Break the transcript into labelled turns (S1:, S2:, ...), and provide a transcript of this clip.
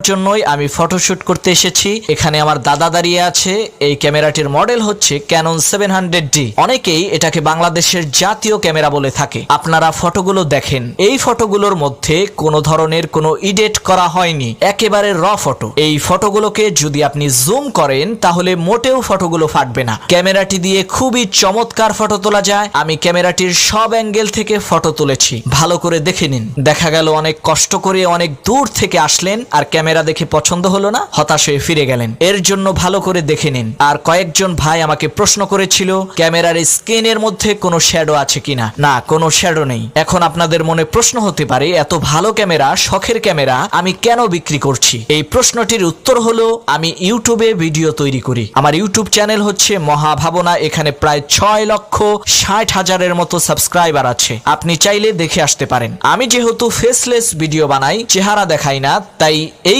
S1: জন্যই আমি ফটোশুট করতে এসেছি। এখানে আমার দাদা দাঁড়িয়ে আছে। এই ক্যামেরাটির মডেল হচ্ছে ক্যানন 700D। অনেকেই এটাকে বাংলাদেশের জাতীয় ক্যামেরা বলে থাকে। আপনারা ফটোগুলো দেখেন, এই ফটোগুলোর মধ্যে কোনো ধরনের কোনো এডিট করা হয়নি, একেবারে র ফটো। এই ফটোগুলোকে যদি আপনি জুম করেন তাহলে মোটেও ফটোগুলো ফাটবে না। ক্যামেরাটি দিয়ে খুবই চমৎকার ফটো তোলা যায়। আমি ক্যামেরাটির সব অ্যাঙ্গেল থেকে ফটো তুলেছি, ভালো করে দেখে নিন। দেখা গেল অনেক কষ্ট করে অনেক দূর থেকে আসলেন আর ক্যামেরা দেখে পছন্দ হলো না, হতাশ হয়ে ফিরে গেলেন। এর জন্য ভালো করে দেখে নিন। আর কয়েকজন ভাই আমাকে প্রশ্ন করেছিল ক্যামেরার স্ক্রিনের মধ্যে কোনো শ্যাডো আছে কিনা। না, কোনো শ্যাডো নেই। এখন আপনাদের মনে প্রশ্ন হতে পারে এত ভালো ক্যামেরা, শখের ক্যামেরা আমি কেন বিক্রি করছি? এই প্রশ্নটির উত্তর হলো আমি ইউটিউবে ভিডিও তৈরি করি। আমার ইউটিউব চ্যানেল হচ্ছে মহাভাবনা। এখানে প্রায় 6,60,000-এর মতো সাবস্ক্রাইবার আছে। আপনি চাইলে দেখে আসতে পারেন। আমি যেহেতু ফেসলেস ভিডিও বানাই, চেহারা দেখাই না, তাই এই